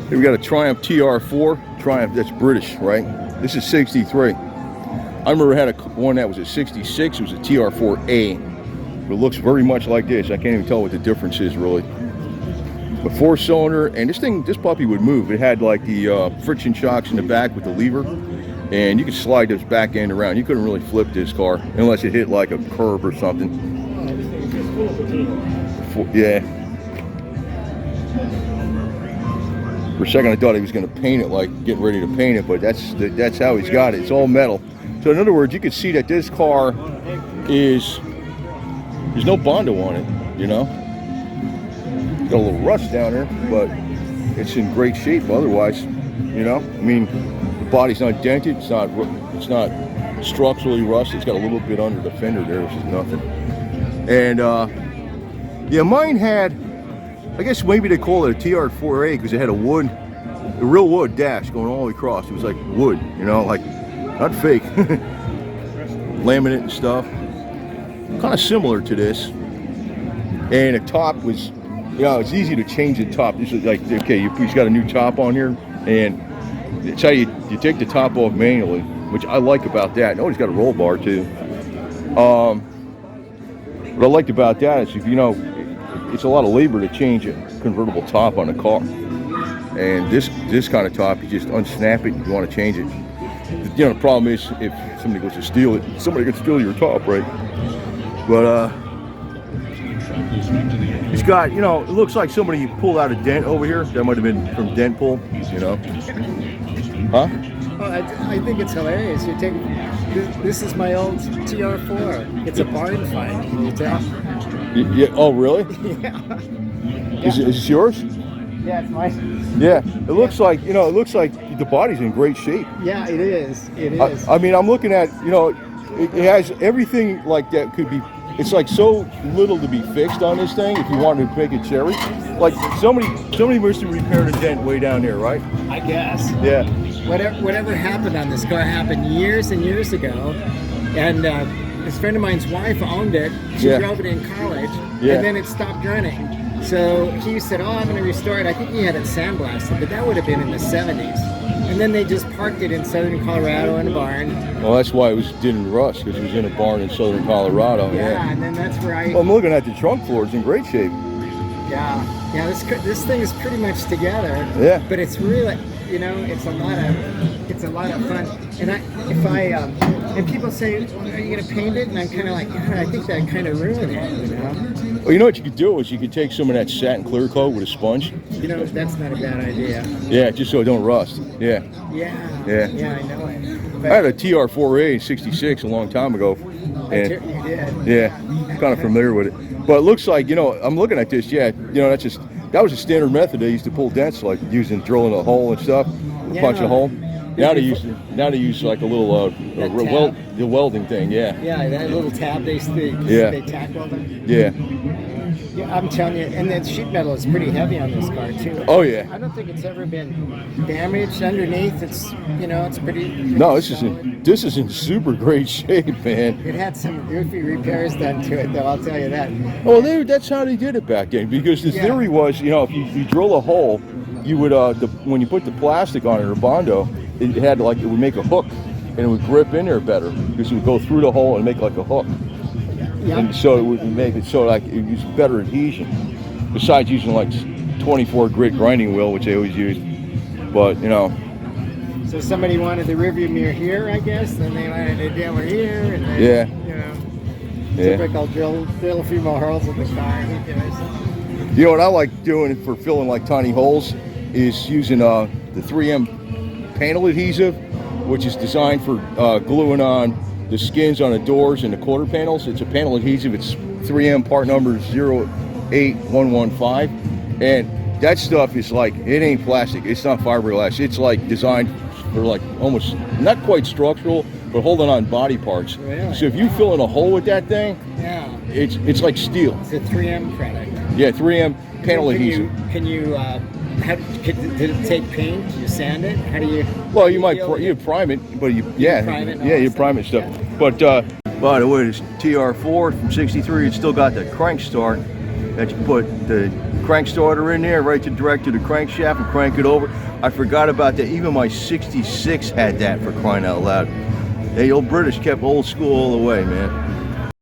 Here we got a Triumph TR4. Triumph, that's British, right? This is 63. I remember I had one that was a 66. It was a TR4A. It looks very much like this. I can't even tell what the difference is really. The 4-cylinder, and this puppy would move. It had like the friction shocks in the back with the lever, and you could slide this back end around. You couldn't really flip this car unless it hit like a curb or something. Yeah. For a second I thought he was going to paint it, like getting ready to paint it, but that's how he's got it. It's all metal. So in other words, you can see that this car there's no Bondo on it, you know. Got a little rust down there, but it's in great shape otherwise, you know. I mean, the body's not dented, it's not structurally rusted. It's got a little bit under the fender there, which is nothing. And yeah, mine had, I guess maybe they call it a TR4A because it had a real wood dash going all the way across. It was like wood, you know, like not fake. Laminate and stuff. Kind of similar to this. And the top was, you know, it's easy to change the top. This is like, okay, he's got a new top on here, and it's how you take the top off manually, which I like about that. Oh, he's got a roll bar too. What I liked about that is, if you know, it's a lot of labor to change a convertible top on a car, and this kind of top, you just unsnap it. You want to change it. You know, the problem is if somebody goes to steal it, somebody can steal your top, right? But he's got, you know, it looks like somebody pulled out a dent over here. That might have been from dent pull, you know. Huh? Well, I think it's hilarious. You take this is my old TR4. It's a barn find. Can you tell? Yeah. Oh, really? Yeah. Is this yours? Yeah, it's mine. Yeah. It looks like, you know, it looks like the body's in great shape. Yeah, it is. It is. I mean, I'm looking at, you know, it has everything like that could be. It's like so little to be fixed on this thing. If you wanted to make it cherry, like somebody must have repaired a dent way down there, right? I guess. Yeah. Whatever happened on this car happened years and years ago, and this friend of mine's wife owned it. She drove it in college, and then it stopped running. So he said, "Oh, I'm going to restore it." I think he had it sandblasted, but that would have been in the 70s. And then they just parked it in southern Colorado in a barn. Well, that's why it didn't rust, because it was in a barn in southern Colorado. Yeah, and then that's where Well, I'm looking at the trunk floor. It's in great shape. Yeah. This thing is pretty much together. Yeah. But it's really, you know, it's a lot of fun. And and people say, well, "Are you going to paint it?" And I'm kind of like, I think that kind of ruined it, you know. Well, you know what you could do is you could take some of that satin clear coat with a sponge. You know, that's not a bad idea. Yeah, just so it don't rust. Yeah. Yeah. Yeah. Yeah, I know it. But I had a TR4A in '66 a long time ago. And you did. yeah, kind of familiar with it. But it looks like, you know, I'm looking at this. Yeah, you know, that was a standard method they used to pull dents, like using drilling a hole and stuff, punch a hole. Now they use like a little the welding thing. Yeah. Yeah, that little tab they tack weld them. Yeah. Yeah, I'm telling you, and that sheet metal is pretty heavy on this car too. Oh yeah. I don't think it's ever been damaged underneath. It's, you know, it's pretty no, this is in super great shape, man. It had some goofy repairs done to it, though. I'll tell you that. Well, that's how they did it back then, because the theory was, you know, if you drill a hole, you would when you put the plastic on it or Bondo, it would make a hook, and it would grip in there better because it would go through the hole and make like a hook. Yep. And so it would make it so like it used better adhesion, besides using like 24 grit grinding wheel, which they always used. But, you know. So somebody wanted the rearview mirror here, I guess, and they wanted it down here, and then, you know, typical drill a few more holes in the car. You know what I like doing for filling like tiny holes is using the 3M panel adhesive, which is designed for gluing on the skins on the doors and the quarter panels. It's a panel adhesive. It's 3M part number 08115, and that stuff is like, it ain't plastic. It's not fiberglass. It's like designed for like almost not quite structural, but holding on body parts. Really? So if you fill in a hole with that thing, it's like steel. It's a 3M product. Yeah, 3M panel adhesive. Can you did it take paint? Do you sand it? How do you? Well, you prime it, but you prime it stuff. Yeah. But by the way, this TR4 from '63, it's still got the crank start, that you put the crank starter in there, right to direct to the crankshaft and crank it over. I forgot about that. Even my 66 had that, for crying out loud. Hey, old British kept old school all the way, man.